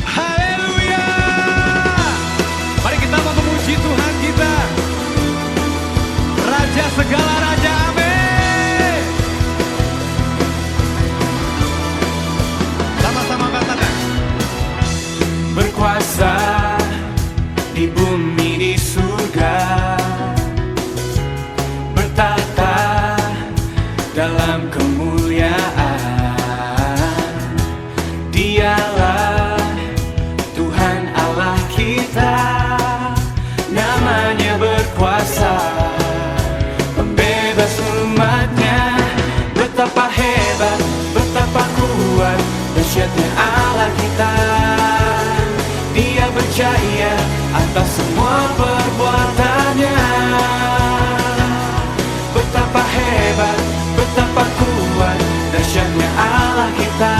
Haleluya. Mari kita memuji Tuhan kita, Raja segala raja. Amin. Sama-sama katakan. Berkuasa di bumi di surga, bertata dalam kemuliaan. Dialah Tuhan Allah kita, namanya berkuasa, pembebas umatnya. Betapa hebat, betapa kuat, dahsyatnya Allah kita. Dia berjaya atas semua perbuatannya. Betapa hebat, betapa kuat, dahsyatnya Allah kita.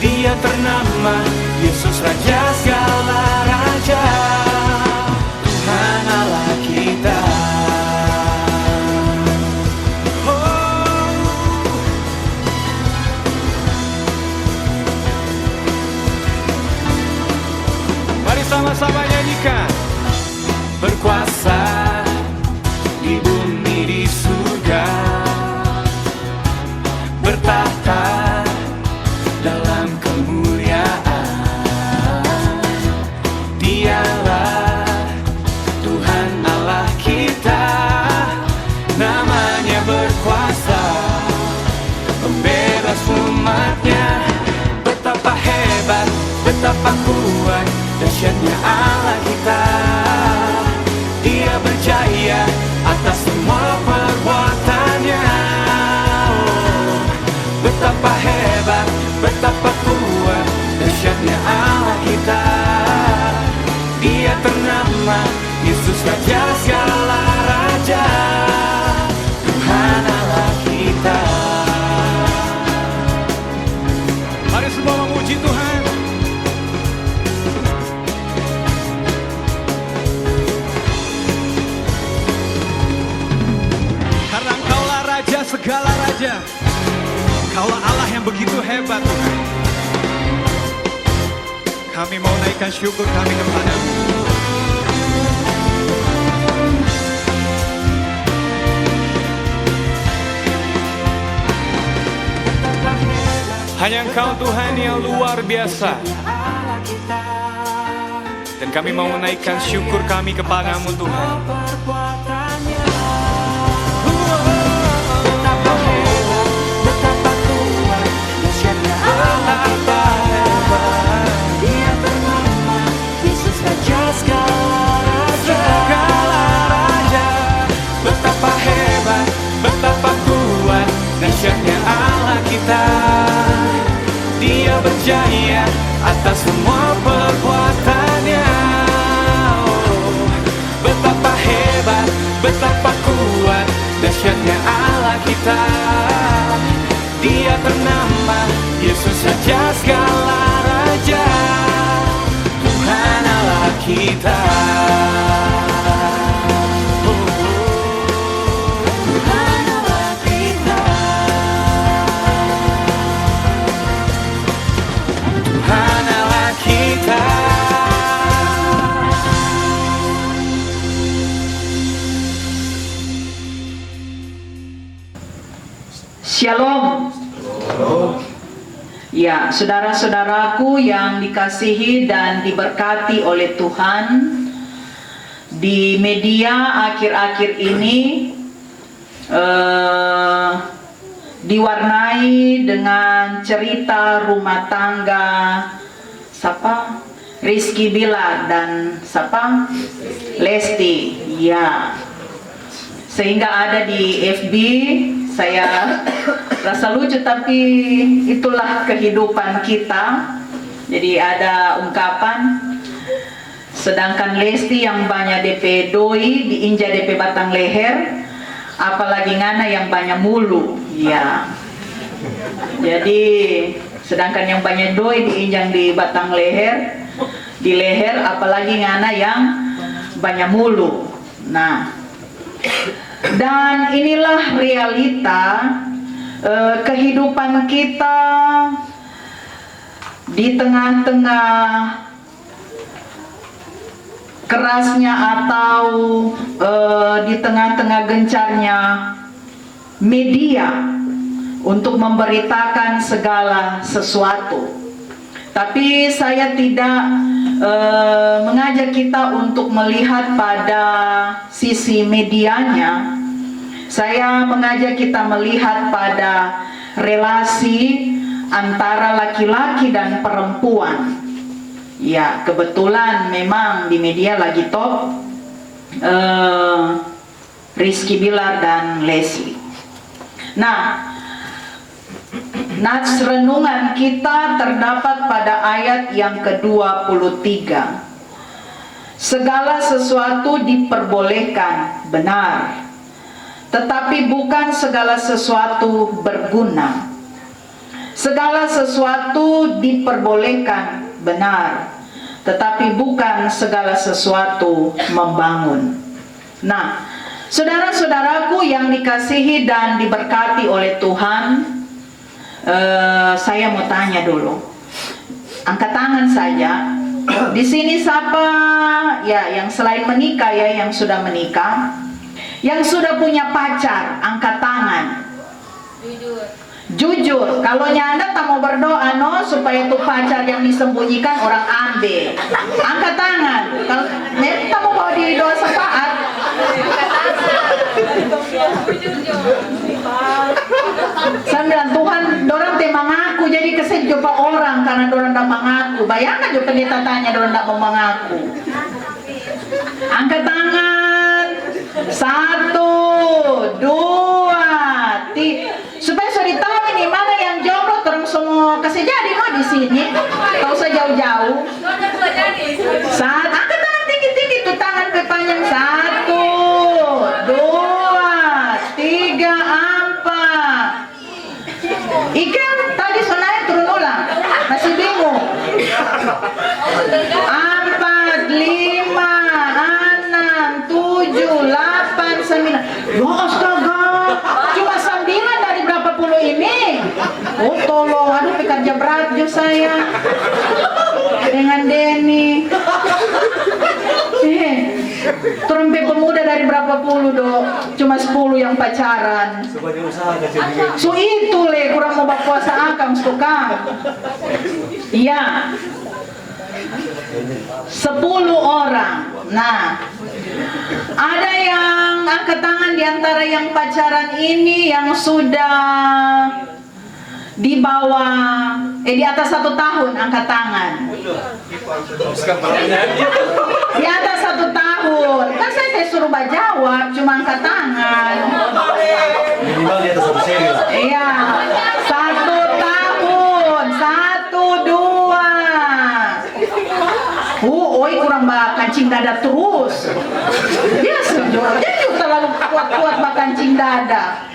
Dia ternama Yesus Raja segala raja, Tuhan Allah kita. Mari sama-sama nyanyikan. Berkuasa di bumi di surga, bertahta dalam kemuliaan. Dialah Tuhan Allah kita, namanya berkuasa, pembebas umatnya. Betapa hebat, betapa kuat, dahsyatnya Allah kita. Dia berjaya atas semua perbuatannya. Oh, betapa hebat, betapa kuat, dahsyatnya Allah kita. Dia ternama Yesus Raja segala raja, Tuhan Allah kita. Mari semua memuji Tuhan. Karena Engkaulah Raja segala raja, Engkaulah Allah yang begitu hebat, Tuhan. Kami mau naikkan syukur kami kepada-Mu. Hanya Engkau Tuhan yang luar biasa, dan kami mau menaikkan syukur kami kepada-Mu, Tuhan. Betapa hebat, betapa kuat, dahsyatnya Allah kita. Dia berjaya atas semua perbuatannya. Oh, betapa hebat, betapa kuat, dahsyatnya Allah kita. Dia ternama Yesus Raja segala raja, Tuhan Allah kita. Shalom. Ya, saudara-saudaraku yang dikasihi dan diberkati oleh Tuhan, di media akhir-akhir ini diwarnai dengan cerita rumah tangga siapa? Rizky Bilar dan siapa? Lesti. Ya. Sehingga ada di FB, saya rasa lucu tapi itulah kehidupan kita. Jadi ada ungkapan, sedangkan Lesti yang banyak DP doi diinjak DP batang leher, apalagi ngana yang banyak mulu. Ya. Jadi sedangkan yang banyak doi diinjak di batang leher, di leher, apalagi ngana yang banyak mulu. Nah, dan inilah realita kehidupan kita di tengah-tengah kerasnya atau di tengah-tengah gencarnya media untuk memberitakan segala sesuatu. Tapi saya tidak mengajak kita untuk melihat pada sisi medianya. Saya mengajak kita melihat pada relasi antara laki-laki dan perempuan. Ya, kebetulan memang di media lagi top Rizky Bilar dan Leslie. Nah, nats renungan kita terdapat pada ayat yang ke-23. Segala sesuatu diperbolehkan, benar, tetapi bukan segala sesuatu berguna. Segala sesuatu diperbolehkan, benar, tetapi bukan segala sesuatu membangun. Nah, saudara-saudaraku yang dikasihi dan diberkati oleh Tuhan, saya mau tanya dulu. Angkat tangan saja. Di sini siapa ya yang selain menikah ya, yang sudah menikah, yang sudah punya pacar, angkat tangan. Jujur, kalau Anda tak mau berdoa supaya tuh pacar yang disembunyikan orang ambil, angkat tangan. Kalau tak mau bawa di doa syafaat, saya bilang Tuhan, dorang temang aku jadi keset coba orang karena dorang tak mengaku. Bayangkan juga pendeta tanya dorang tak mau mengaku. Angkat tangan. 1, 2, 3. Supaya sudah tahu ini mana yang jomblo, terus semua kasih jadi di sini. Tak usah jauh-jauh. Angkat tangan tinggi-tinggi tuh, tangan panjang. 1, 2, 3, 4. Ikan tadi sonanya turun ulang, masih bingung. 4, 5, 6, 7, 8, 9. Ya astaga, cuma 9 dari berapa puluh ini? Oh tolong, aduh pekerja berat jo saya dengan Denny. Turun pemuda dari berapa puluh dok? Cuma 10 yang pacaran. So itu le, kurang mau berpuasa akang suka. Iya, 10 orang. Nah, ada yang angkat tangan di antara yang pacaran ini yang sudah di bawah, di atas 1 tahun, angkat tangan. Di atas 1 tahun. Kan saya suruh jawab, cuma angkat tangan. Minimal di atas 1 seri lah. Iya, 1 tahun, 1, 2. Oi kurang kancing dada terus. Biasa juga, dia terlalu kuat-kuat kancing dada.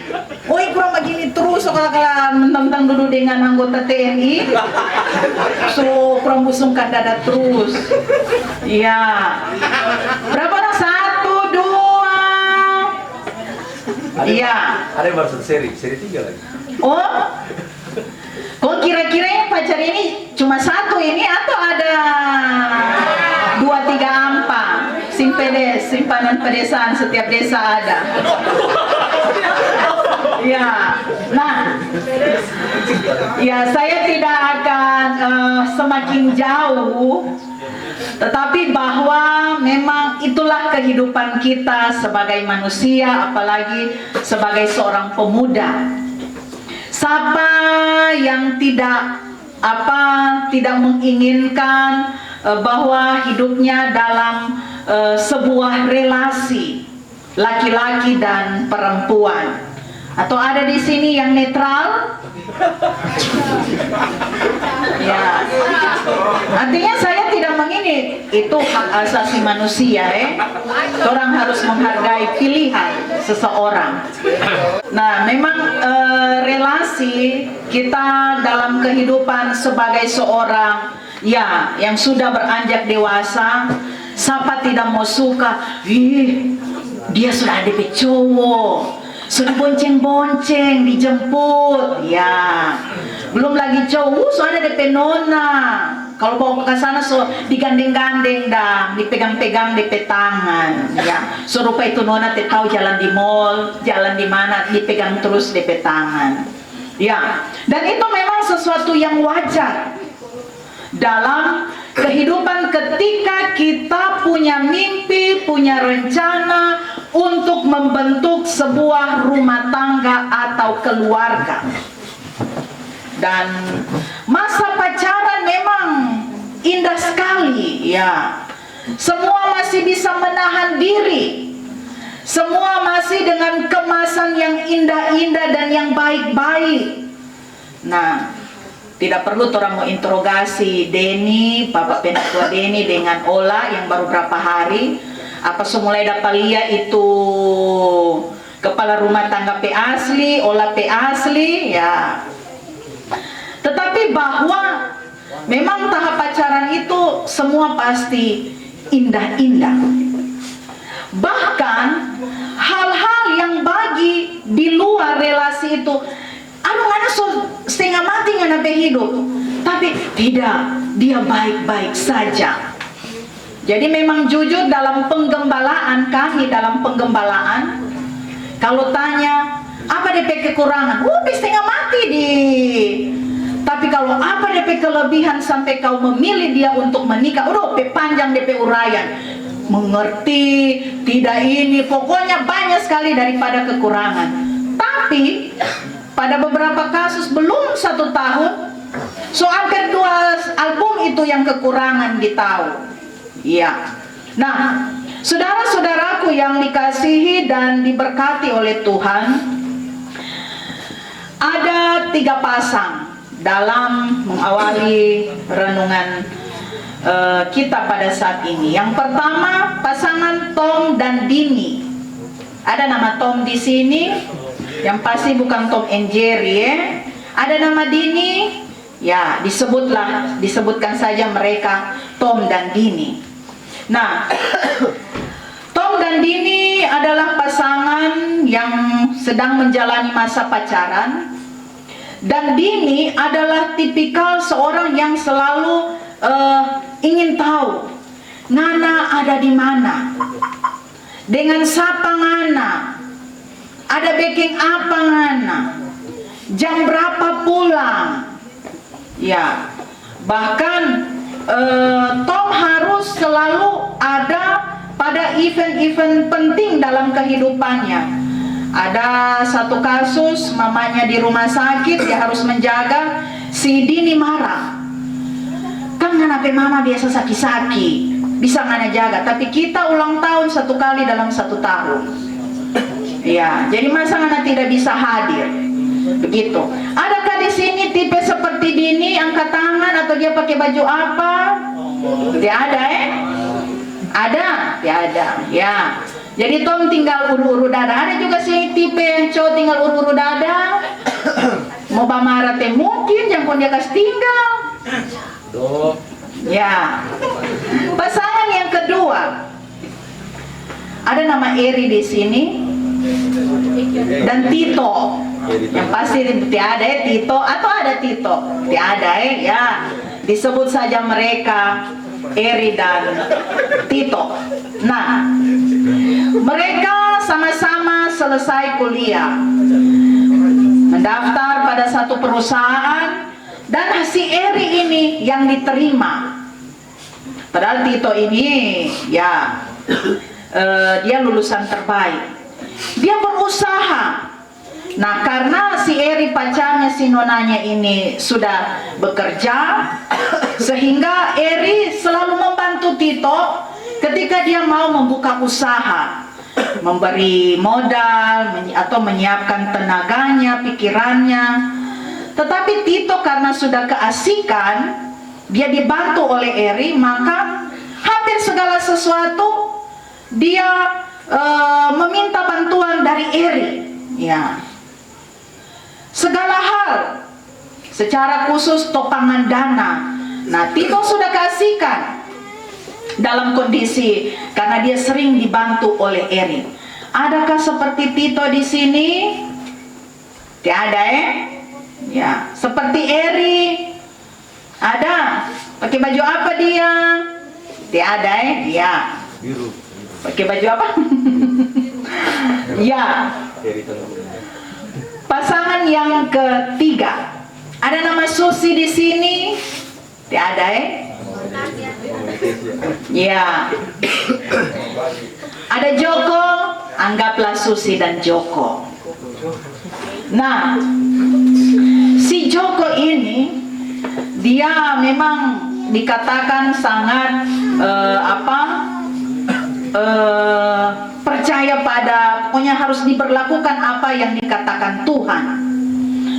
Oi kurang begini terus, kalau mentang-mentang duduk dengan anggota TNI, so kurang busungkan dada terus. Iya. Berapa orang? 1, 2. Iya. Ada yang baru 1 seri 3 lagi. Oh, kok kira-kira yang pacar ini cuma 1 ini atau ada 2, 3, 4? Simpedes, simpanan pedesaan setiap desa ada. Ya, nah, ya saya tidak akan semakin jauh, tetapi bahwa memang itulah kehidupan kita sebagai manusia, apalagi sebagai seorang pemuda. Siapa yang tidak menginginkan bahwa hidupnya dalam sebuah relasi laki-laki dan perempuan? Atau ada di sini yang netral? Ya, artinya saya tidak mengini, itu hak asasi manusia, Orang harus menghargai pilihan seseorang. Nah, memang relasi kita dalam kehidupan sebagai seorang yang sudah beranjak dewasa, siapa tidak mau suka, dia sudah ada cowok, sudah bonceng-bonceng, dijemput, ya. Belum lagi cowok, so ada DP nona. Kalau bawa ke sana so digandeng-gandeng dah, dipegang-pegang DP tangan, ya. So rupa itu nona tahu jalan di mall, jalan di mana, dipegang terus DP tangan. Ya, dan itu memang sesuatu yang wajar dalam kehidupan ketika kita punya mimpi, punya rencana untuk membentuk sebuah rumah tangga atau keluarga. Dan masa pacaran memang indah sekali, ya. Semua masih bisa menahan diri. Semua masih dengan kemasan yang indah-indah dan yang baik-baik. Nah, tidak perlu orang mau interogasi Denny, Bapak Penatua Denny dengan Ola yang baru berapa hari. Apa semulai dapat lihat itu kepala rumah tangga P asli, Ola P asli, ya. Tetapi bahwa memang tahap pacaran itu semua pasti indah-indah. Bahkan hal-hal yang bagi di luar relasi itu anu setengah mati ngana hidup, tapi tidak, dia baik-baik saja. Jadi memang jujur dalam penggembalaan, kami dalam penggembalaan, kalau tanya apa DP kekurangan, setengah mati di. Tapi kalau apa DP kelebihan sampai kau memilih dia untuk menikah, panjang DP uraian, mengerti, tidak ini, pokoknya banyak sekali daripada kekurangan. Tapi pada beberapa kasus belum 1 tahun, so hampir 2 album itu yang kekurangan ditahu. Iya. Nah, saudara-saudaraku yang dikasihi dan diberkati oleh Tuhan, ada 3 pasang dalam mengawali renungan kita pada saat ini. Yang pertama, pasangan Tom dan Dini. Ada nama Tom di sini, yang pasti bukan Tom and Jerry, ya. Ada nama Dini, ya disebutkan saja mereka Tom dan Dini. Nah, Tom dan Dini adalah pasangan yang sedang menjalani masa pacaran. Dan Dini adalah tipikal seorang yang selalu ingin tahu Nana ada di mana, dengan siapa Ngana, ada backing apa Ngana, jam berapa pulang, ya. Bahkan Tom harus selalu ada pada event-event penting dalam kehidupannya. Ada satu kasus mamanya di rumah sakit, dia harus menjaga, si Dini marah. Kan kenapa mama biasa sakit-sakit, bisa ngana jaga, tapi kita ulang tahun 1 kali dalam 1 tahun. Ya, jadi masa ngana tidak bisa hadir. Begitu. Adakah di sini tipe seperti Dini, angkat tangan atau dia pakai baju apa? Tidak ada, Ada? Tidak ada. Ya. Jadi Tom tinggal uru-uru dada. Ada juga sih tipe cowok tinggal uru-uru dada. Mau marah teh mungkin, jangan dia kasih tinggal. Ya. Pasangan yang kedua, ada nama Eri di sini dan Tito. Yang pasti tidak ada Tito, atau ada Tito? Tidak ada, ya. Disebut saja mereka Eri dan Tito. Nah, mereka sama-sama selesai kuliah, mendaftar pada satu perusahaan, dan si Eri ini yang diterima. Padahal Tito ini, ya, dia lulusan terbaik. Dia berusaha. Nah, karena si Eri pacarnya, si nonanya ini sudah bekerja, sehingga Eri selalu membantu Tito ketika dia mau membuka usaha, memberi modal atau menyiapkan tenaganya, pikirannya. Tetapi Tito karena sudah keasikan, dia dibantu oleh Eri, maka hampir segala sesuatu dia meminta bantuan dari Eri, ya. Segala hal, secara khusus topangan dana. Nah, Tito sudah keasikan dalam kondisi karena dia sering dibantu oleh Eri. Adakah seperti Tito di sini? Tiada ya. Seperti Eri? Ada. Pakai baju apa dia? Tiada dia. Biru. Pakai baju apa? Ya. Pasangan yang ketiga. Ada nama Susi di sini? Tiada ya. Ada Joko, anggaplah Susi dan Joko. Nah, si Joko ini dia memang dikatakan sangat percaya pada, pokoknya harus diberlakukan apa yang dikatakan Tuhan.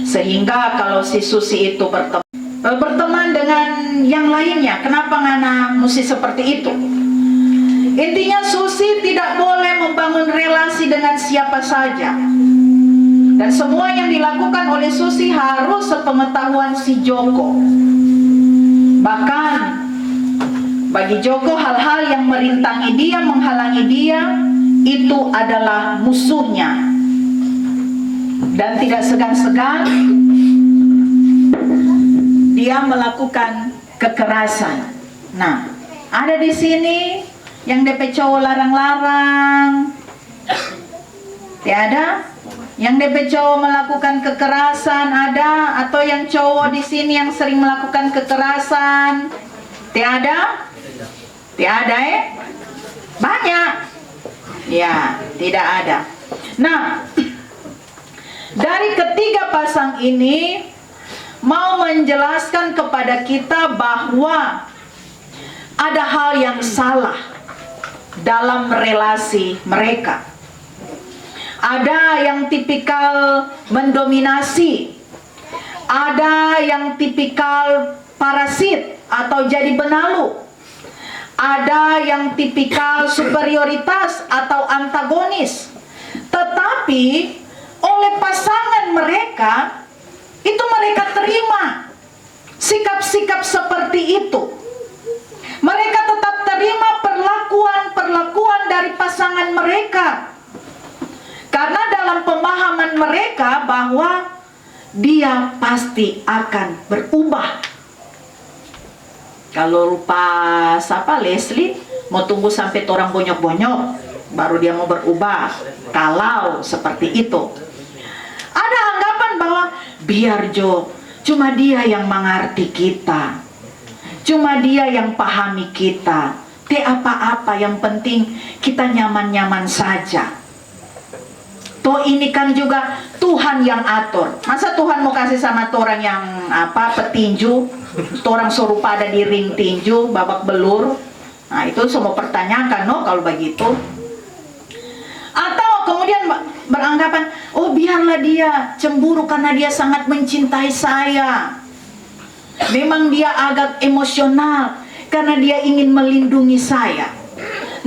Sehingga kalau si Susi itu berteman dengan yang lainnya, kenapa ngana mesti seperti itu? Intinya Susi tidak boleh membangun relasi dengan siapa saja. Dan semua yang dilakukan oleh Susi harus sepengetahuan si Joko. Bahkan bagi Joko hal-hal yang merintangi dia, menghalangi dia, itu adalah musuhnya. Dan tidak segan-segan dia melakukan kekerasan. Nah, ada di sini yang DP cowok larang-larang. Tiada? Yang DP cowok melakukan kekerasan ada? Atau yang cowok di sini yang sering melakukan kekerasan? Tiada? Tiada Banyak. Ya, tidak ada. Nah, dari ketiga pasang ini mau menjelaskan kepada kita bahwa ada hal yang salah dalam relasi mereka. Ada yang tipikal mendominasi, ada yang tipikal parasit atau jadi benalu, ada yang tipikal superioritas atau antagonis. Tetapi oleh pasangan mereka, itu mereka terima sikap-sikap seperti itu. Mereka tetap terima perlakuan-perlakuan dari pasangan mereka. Karena dalam pemahaman mereka bahwa dia pasti akan berubah. Kalau lupa siapa Leslie, mau tunggu sampai orang bonyok-bonyok baru dia mau berubah. Kalau seperti itu, ada anggapan bahwa biar Jo, cuma dia yang mengerti kita, cuma dia yang pahami kita. Tidak apa-apa, yang penting kita nyaman-nyaman saja. Toh ini kan juga Tuhan yang atur. Masa Tuhan mau kasih sama orang yang petinju, orang suruh pada di ring tinju babak belur? Nah, itu semua pertanyakan, kalau begitu. Atau kemudian beranggapan, oh biarlah dia cemburu karena dia sangat mencintai saya. Memang dia agak emosional karena dia ingin melindungi saya.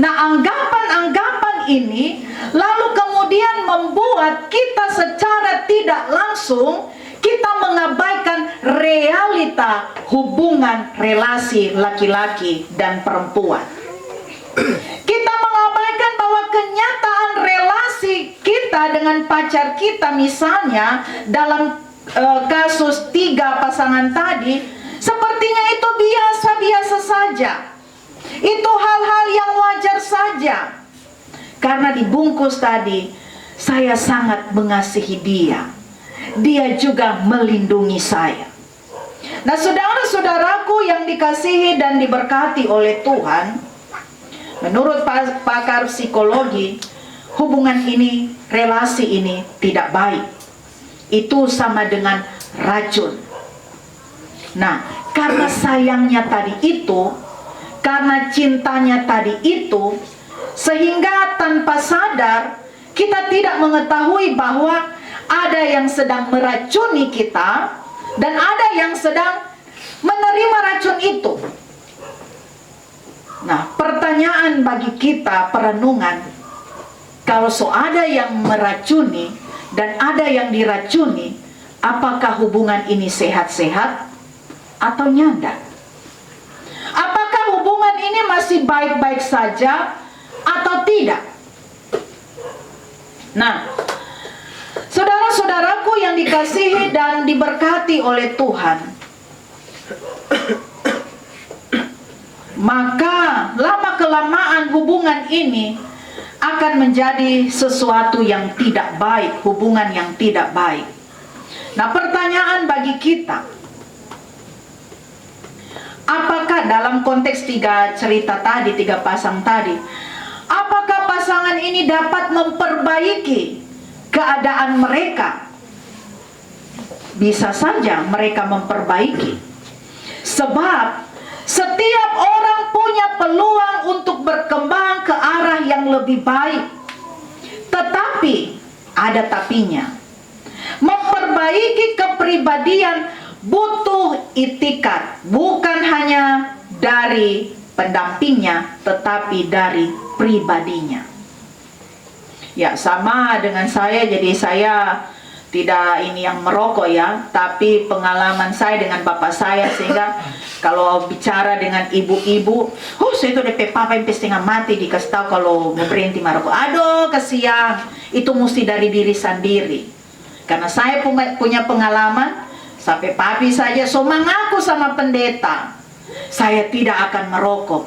Nah, anggapan-anggapan ini lalu kemudian membuat kita secara tidak langsung kita mengabaikan realita hubungan relasi laki-laki dan perempuan. Kita mengabaikan bahwa kenyataan relasi kita dengan pacar kita, misalnya dalam kasus 3 pasangan tadi, sepertinya itu biasa-biasa saja. Itu hal-hal yang wajar saja. Karena dibungkus tadi, saya sangat mengasihi dia. Dia juga melindungi saya. Nah, saudara-saudaraku yang dikasihi dan diberkati oleh Tuhan, menurut pakar psikologi, hubungan ini, relasi ini tidak baik. Itu sama dengan racun. Nah, karena sayangnya tadi itu, karena cintanya tadi itu, sehingga tanpa sadar kita tidak mengetahui bahwa ada yang sedang meracuni kita dan ada yang sedang menerima racun itu. Nah, pertanyaan bagi kita perenungan, kalau ada yang meracuni dan ada yang diracuni, apakah hubungan ini sehat-sehat atau nyanda? Apakah hubungan ini masih baik-baik saja atau tidak? Nah, saudara-saudaraku yang dikasihi dan diberkati oleh Tuhan, maka lama-kelamaan hubungan ini akan menjadi sesuatu yang tidak baik, hubungan yang tidak baik. Nah, pertanyaan bagi kita, apakah dalam konteks 3 cerita tadi, 3 pasang tadi, apakah pasangan ini dapat memperbaiki keadaan mereka? Bisa saja mereka memperbaiki, sebab setiap orang punya peluang untuk berkembang ke arah yang lebih baik. Tetapi ada tapinya. Memperbaiki kepribadian butuh itikat, bukan hanya dari pendampingnya, tetapi dari pribadinya. Ya, sama dengan saya, jadi saya tidak ini yang merokok ya, tapi pengalaman saya dengan bapak saya, sehingga kalau bicara dengan ibu-ibu, oh saya itu DP papa yang setengah mati dikasih tahu kalau mau berhenti merokok. Aduh kasihan, itu mesti dari diri sendiri. Karena saya punya pengalaman, sampai papi saja so mengaku sama pendeta, saya tidak akan merokok.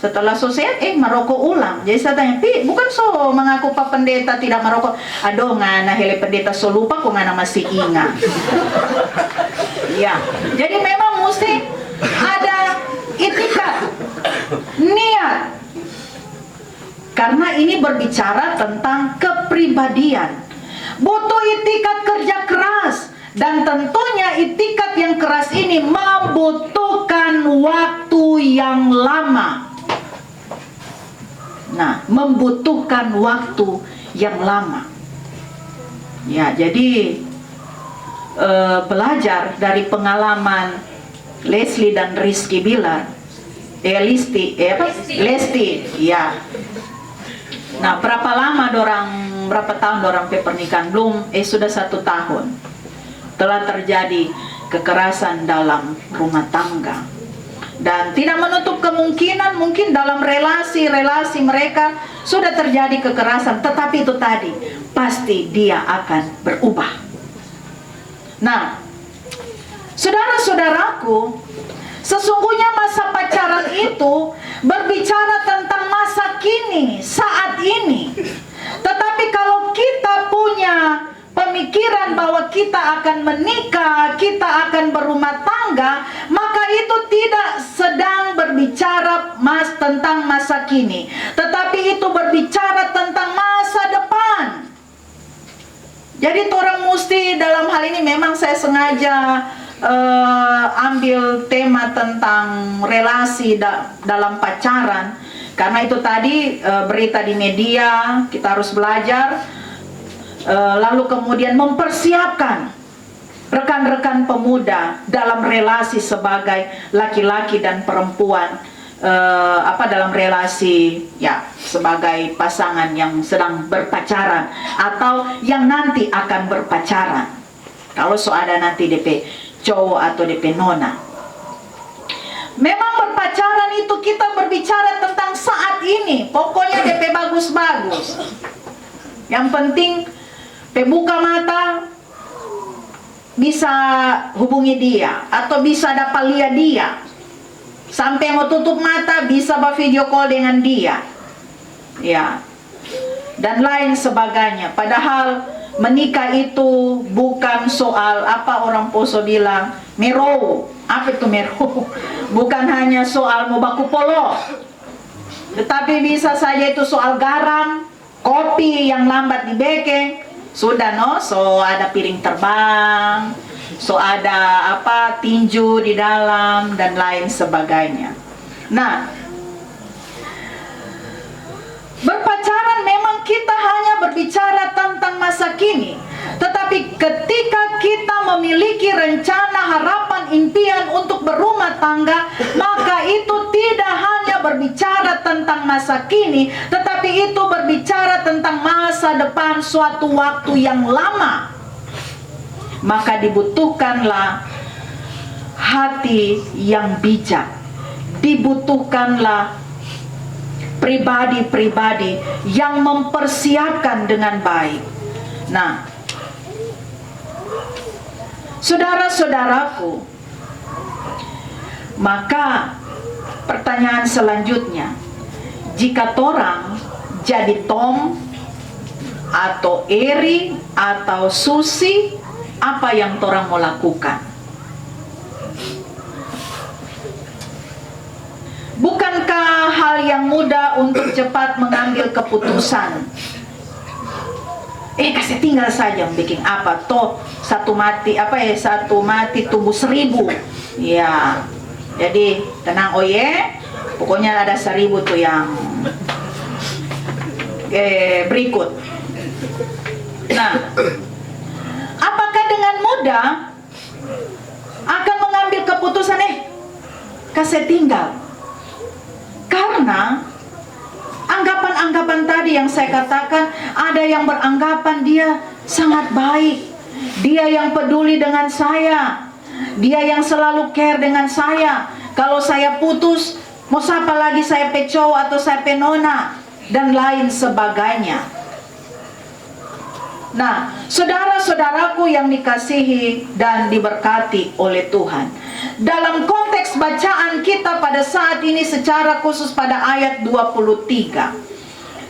Setelah selesai, merokok ulang. Jadi saya tanya, Pi, bukan so mengaku Pak Pendeta tidak merokok? Aduh, ngana hele pendeta so lupa, kok ngana masih ingat. Ya, jadi memang mesti ada itikat, niat. Karena ini berbicara tentang kepribadian. Butuh itikat kerja keras. Dan tentunya itikat yang keras ini membutuhkan waktu yang lama. Nah, membutuhkan waktu yang lama. Ya, jadi belajar dari pengalaman Leslie dan Rizky Bilar, Lesti, ya. Nah, berapa tahun dorang pernikahan? Belum, sudah 1 tahun. Telah terjadi kekerasan dalam rumah tangga. Dan tidak menutup kemungkinan mungkin dalam relasi mereka sudah terjadi kekerasan. Tetapi itu tadi, pasti dia akan berubah. Nah, saudara-saudaraku, sesungguhnya masa pacaran itu berbicara tentang masa kini, saat ini. Tetapi kalau kita punya pemikiran bahwa kita akan menikah, kita akan berumah tangga, maka itu tidak sedang berbicara tentang masa kini, tetapi itu berbicara tentang masa depan. Jadi orang mesti dalam hal ini, memang saya sengaja ambil tema tentang relasi dalam pacaran, karena itu tadi berita di media, kita harus belajar. Lalu kemudian mempersiapkan rekan-rekan pemuda dalam relasi sebagai laki-laki dan perempuan, dalam relasi ya sebagai pasangan yang sedang berpacaran atau yang nanti akan berpacaran. Kalau ada nanti DP cowok atau DP nona. Memang berpacaran itu kita berbicara tentang saat ini, pokoknya DP bagus-bagus. Yang penting buka mata bisa hubungi dia, atau bisa dapat lihat dia. Sampai mau tutup mata bisa video call dengan dia. Ya. Dan lain sebagainya. Padahal menikah itu bukan soal apa orang Poso bilang mero. Apa itu mero? Bukan hanya soal mau baku polo. Tetapi bisa saja itu soal garam, kopi yang lambat dibeke. Sudah so ada piring terbang, so ada tinju di dalam dan lain sebagainya. Nah, berpacaran memang kita hanya berbicara tentang masa kini, tetapi ketika kita memiliki rencana, harapan, impian untuk berumah tangga, maka itu tidak hanya berbicara tentang masa kini, tetapi itu berbicara tentang masa depan, suatu waktu yang lama. Maka dibutuhkanlah hati yang bijak, dibutuhkanlah pribadi-pribadi yang mempersiapkan dengan baik. Nah, saudara-saudaraku, maka pertanyaan selanjutnya, jika torang jadi Tom atau Eri atau Susi, apa yang torang mau lakukan? Bukankah hal yang mudah untuk cepat mengambil keputusan? Kasih tinggal saja bikin apa toh, satu mati tumbuh 1000. Ya, jadi tenang pokoknya ada 1000 tuh yang berikut. Nah, apakah dengan mudah akan mengambil keputusan kasih tinggal? Karena anggapan-anggapan tadi yang saya katakan, ada yang beranggapan dia sangat baik, dia yang peduli dengan saya, dia yang selalu care dengan saya. Kalau saya putus, mau siapa lagi, saya pecow atau saya penona, dan lain sebagainya. Nah, saudara-saudaraku yang dikasihi dan diberkati oleh Tuhan, dalam konteks bacaan kita pada saat ini secara khusus pada ayat 23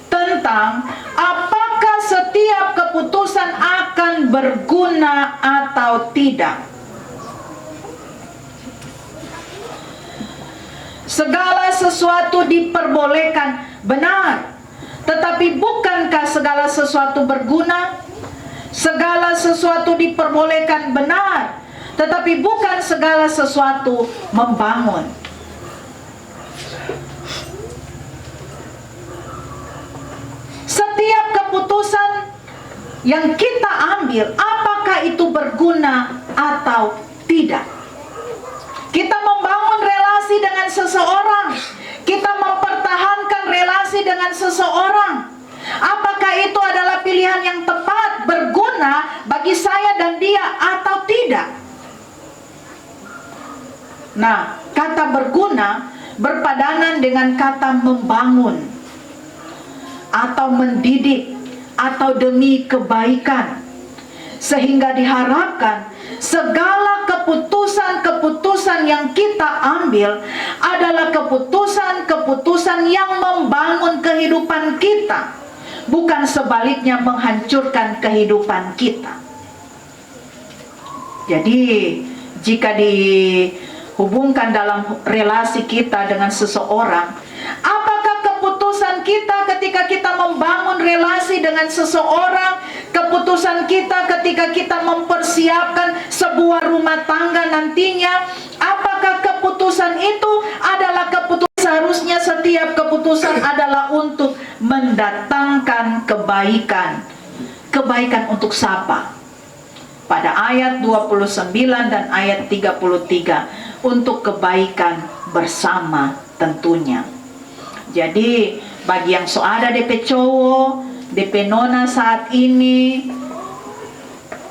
tentang apakah setiap keputusan akan berguna atau tidak. Segala sesuatu diperbolehkan, benar. Tetapi bukankah segala sesuatu berguna? Segala sesuatu diperbolehkan, benar. Tetapi bukan segala sesuatu membangun. Setiap keputusan yang kita ambil, apakah itu berguna atau tidak? Kita membangun relasi dengan seseorang, kita mempertahankan relasi dengan seseorang, apakah itu adalah pilihan yang tepat, berguna bagi saya dan dia atau tidak? Nah, kata berguna berpadanan dengan kata membangun atau mendidik atau demi kebaikan, sehingga diharapkan segala keputusan-keputusan yang kita ambil adalah keputusan-keputusan yang membangun kehidupan kita, bukan sebaliknya menghancurkan kehidupan kita. Jadi, jika dihubungkan dalam relasi kita dengan seseorang, apakah keputusan kita ketika kita membangun relasi dengan seseorang, keputusan kita ketika kita mempersiapkan sebuah rumah tangga nantinya, apakah keputusan itu adalah keputusan? Seharusnya setiap keputusan adalah untuk mendatangkan kebaikan. Kebaikan untuk siapa? Pada ayat 29 dan ayat 33, untuk kebaikan bersama tentunya. Jadi bagi yang ada DP cowok, DP nona saat ini,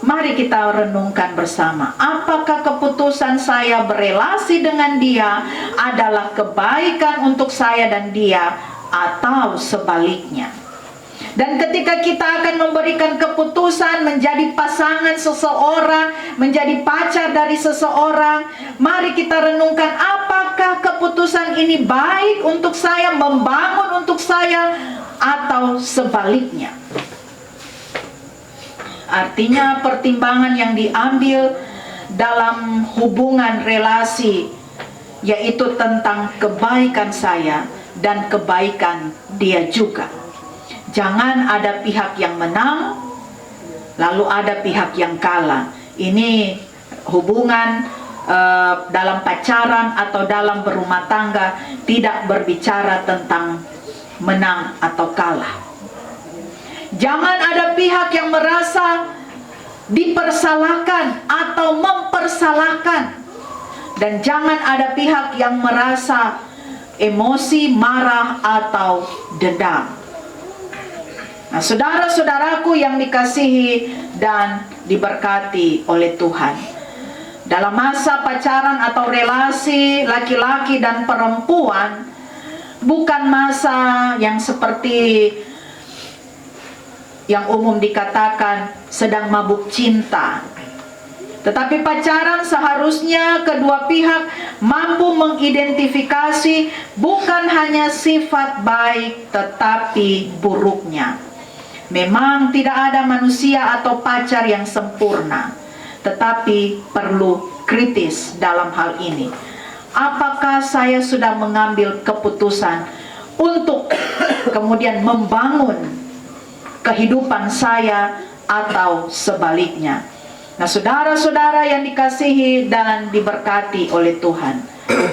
mari kita renungkan bersama, apakah keputusan saya berelasi dengan dia adalah kebaikan untuk saya dan dia, atau sebaliknya. Dan ketika kita akan memberikan keputusan menjadi pasangan seseorang, menjadi pacar dari seseorang, mari kita renungkan, apakah keputusan ini baik untuk saya, membangun untuk saya, atau sebaliknya. Artinya pertimbangan yang diambil dalam hubungan relasi, yaitu tentang kebaikan saya dan kebaikan dia juga. Jangan ada pihak yang menang, lalu ada pihak yang kalah. Ini hubungan dalam pacaran atau dalam berumah tangga tidak berbicara tentang menang atau kalah. Jangan ada pihak yang merasa dipersalahkan atau mempersalahkan. Dan jangan ada pihak yang merasa emosi, marah, atau dendam. Nah, saudara-saudaraku yang dikasihi dan diberkati oleh Tuhan, dalam masa pacaran atau relasi laki-laki dan perempuan, bukan masa yang seperti yang umum dikatakan sedang mabuk cinta. Tetapi pacaran seharusnya kedua pihak mampu mengidentifikasi bukan hanya sifat baik tetapi buruknya. Memang tidak ada manusia atau pacar yang sempurna, tetapi perlu kritis dalam hal ini. Apakah saya sudah mengambil keputusan untuk kemudian membangun kehidupan saya atau sebaliknya? Nah, saudara-saudara yang dikasihi dan diberkati oleh Tuhan,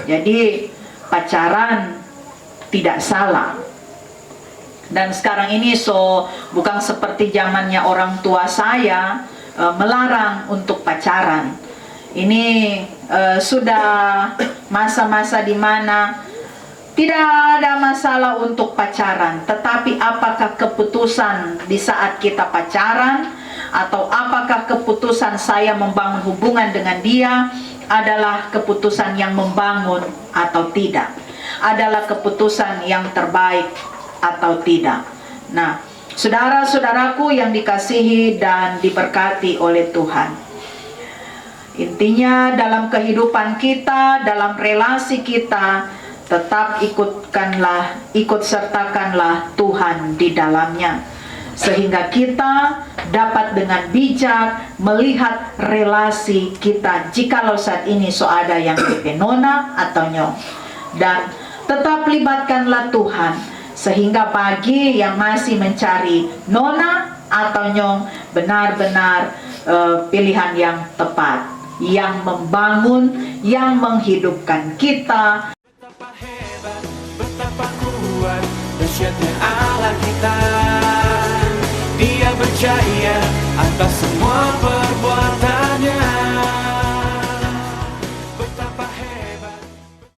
jadi pacaran tidak salah. Dan sekarang ini bukan seperti zamannya orang tua saya melarang untuk pacaran. Ini sudah masa-masa di mana tidak ada masalah untuk pacaran, tetapi apakah keputusan di saat kita pacaran atau apakah keputusan saya membangun hubungan dengan dia adalah keputusan yang membangun atau tidak, adalah keputusan yang terbaik atau tidak. Nah, saudara-saudaraku yang dikasihi dan diberkati oleh Tuhan, intinya dalam kehidupan kita, dalam relasi kita, tetap ikut sertakanlah Tuhan di dalamnya, sehingga kita dapat dengan bijak melihat relasi kita jikalau saat ini ada yang nona atau nyong, dan tetap libatkanlah Tuhan sehingga bagi yang masih mencari nona atau nyong benar-benar pilihan yang tepat, yang membangun, yang menghidupkan kita. Betapa hebat, betapa kuat, dahsyatnya Allah kita. Dia berjaya atas semua